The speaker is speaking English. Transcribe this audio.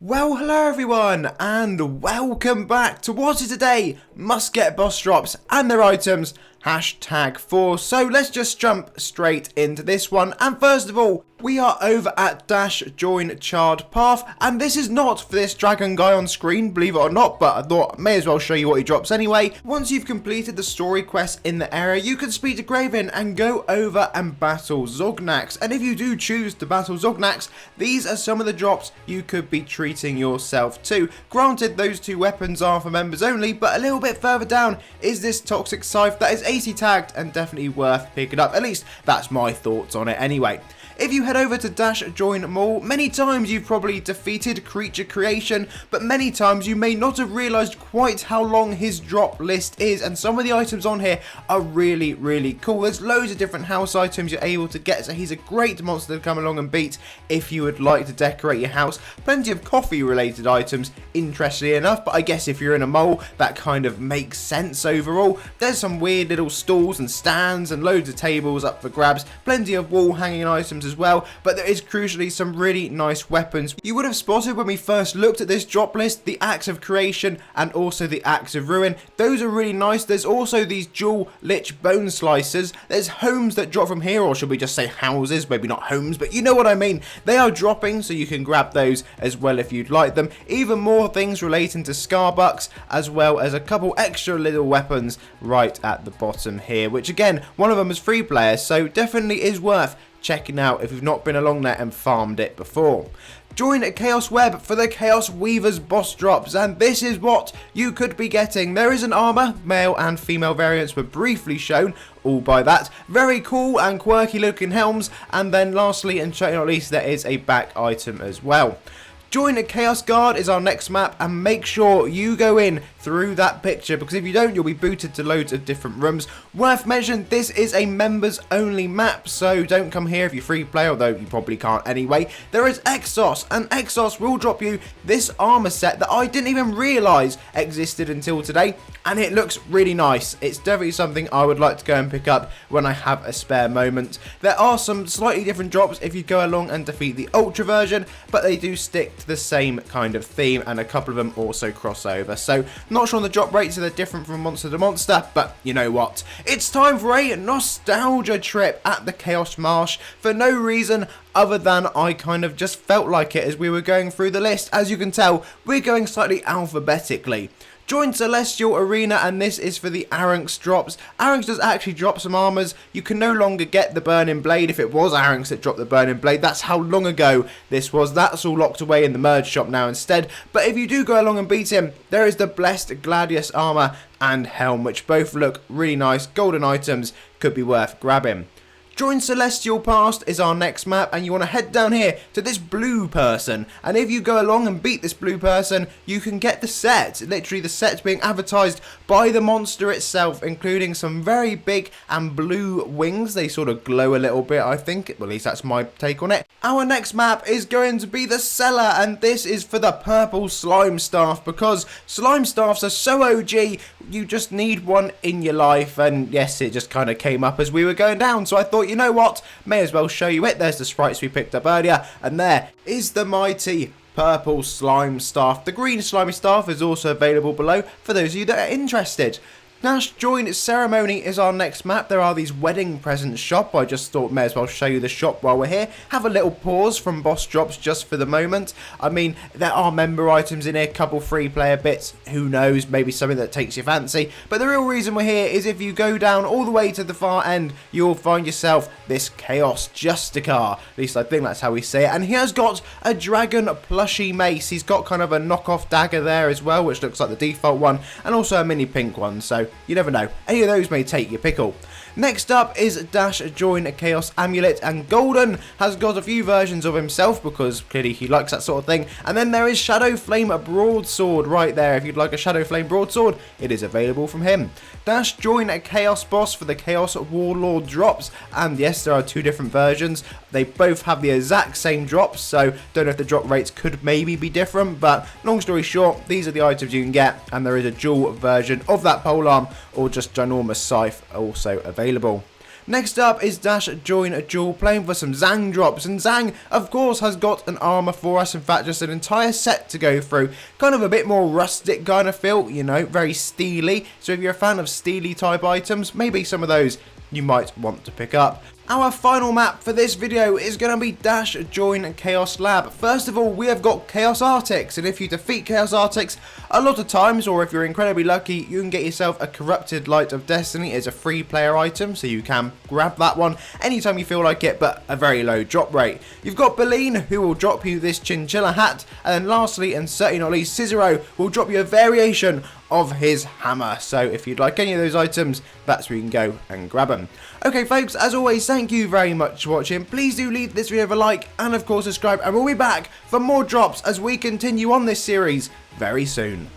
Well, hello everyone, and welcome back to what is today must get boss drops and their items #4. So let's just jump straight into this one. And first of all, we are over at join charred path, and this is not for this dragon guy on screen, believe it or not, but I thought I may as well show you what he drops anyway. Once you've completed the story quest in the area, you can speak to Graven and go over and battle Znacks. And if you do choose to battle Znacks, these are some of the drops you could be treating yourself to. Granted, those two weapons are for members only, but a little bit further down is this toxic scythe that is 80 tagged and definitely worth picking up. At least that's my thoughts on it anyway. If you head over to join maul, many times you've probably defeated creature creation, but many times you may not have realised quite how long his drop list is, and some of the items on here are really cool. There's loads of different house items you're able to get, so he's a great monster to come along and beat if you would like to decorate your house. Plenty of coffee related items, interestingly enough, but I guess if you're in a mole, that kind of makes sense overall. There's some weird little stools and stands and loads of tables up for grabs, plenty of wall hanging items as well, but there is crucially some really nice weapons. You would have spotted when we first looked at this drop list, the Axe of Creation and also the Axe of Ruin. Those are really nice. There's also these dual lich bone slicers. There's homes that drop from here, or should we just say houses, maybe not homes, but you know what I mean. They are dropping, so you can grab those as well if you'd like them. Even more things relating to Scarbucks, as well as a couple extra little weapons right at the bottom here, which again, one of them is free players, so definitely is worth checking out if you've not been along there and farmed it before. Join chaosweb for the Chaos Weaver's boss drops, and this is what you could be getting. There is an armor, male and female variants were briefly shown, all by that. Very cool and quirky looking helms, and then lastly and certainly not least, there is a back item as well. Join a chaosguard is our next map, and make sure you go in through that picture, because if you don't, you'll be booted to loads of different rooms. Worth mentioning, this is a members only map, so don't come here if you're free play, although you probably can't anyway. There is Exos, and Exos will drop you this armor set that I didn't even realise existed until today, and it looks really nice. It's definitely something I would like to go and pick up when I have a spare moment. There are some slightly different drops if you go along and defeat the ultra version, but they do stick to the same kind of theme, and a couple of them also cross over. So not sure on the drop rates, so they're different from monster to monster, but you know what? It's time for a nostalgia trip at the Chaosmarsh for no reason other than I kind of just felt like it as we were going through the list. As you can tell, we're going slightly alphabetically. Join Celestialarena, and this is for the Aranx drops. Aranx does actually drop some armors. You can no longer get the Burning Blade. If it was Aranx that dropped the Burning Blade, that's how long ago this was. That's all locked away in the merge shop now instead. But if you do go along and beat him, there is the Blessed Gladius armor and helm, which both look really nice. Golden items, could be worth grabbing. Join Celestialpast is our next map, and you want to head down here to this blue person, and if you go along and beat this blue person, you can get the set. Literally the set's being advertised by the monster itself, including some very big and blue wings. They sort of glow a little bit, I think, well, at least that's my take on it. Our next map is going to be the cellar, and this is for the purple slime staff, because slime staffs are so OG, you just need one in your life. And yes, it just kind of came up as we were going down, so I thought, you know what, may as well show you it. There's the sprites we picked up earlier, and there is the mighty purple slime staff. The green slimy staff is also available below for those of you that are interested. Join Ceremony is our next map. There are these wedding presents shop. I just thought may as well show you the shop while we're here. Have a little pause from boss drops just for the moment. I mean, there are member items in here, couple free player bits. Who knows, maybe something that takes your fancy. But the real reason we're here is if you go down all the way to the far end, you'll find yourself this Chaos Justicar. At least I think that's how we say it. And he has got a dragon plushy mace. He's got kind of a knockoff dagger there as well, which looks like the default one, and also a mini pink one. So you never know, any of those may take your pickle. Next up is join chaosamulet, and Golden has got a few versions of himself because clearly he likes that sort of thing. And then there is Shadow Flame Broadsword right there. If you'd like a Shadow Flame Broadsword, it is available from him. Join chaosboss for the Chaos Warlord drops, and yes, there are two different versions. They both have the exact same drops, so don't know if the drop rates could maybe be different, but long story short, these are the items you can get, and there is a dual version of that polearm or just ginormous scythe also available. Next up is dash join a dualplane for some Zang drops, and Zang of course has got an armor for us, in fact just an entire set to go through, kind of a bit more rustic kind of feel, you know, very steely. So if you're a fan of steely type items, maybe some of those you might want to pick up. Our final map for this video is going to be dash join chaoslab. First of all, we have got Chaos Arctics, and if you defeat Chaos Arctics a lot of times, or if you're incredibly lucky, you can get yourself a Chaorrupted Light of Destiny. It's a free player item, so you can grab that one anytime you feel like it, but a very low drop rate. You've got Beline, who will drop you this chinchilla hat, and then lastly, and certainly not least, Cicero will drop you a variation of his hammer. So if you'd like any of those items, that's where you can go and grab them. Okay folks, as always, thank you very much for watching. Please do leave this video a like and of course subscribe, and we'll be back for more drops as we continue on this series very soon.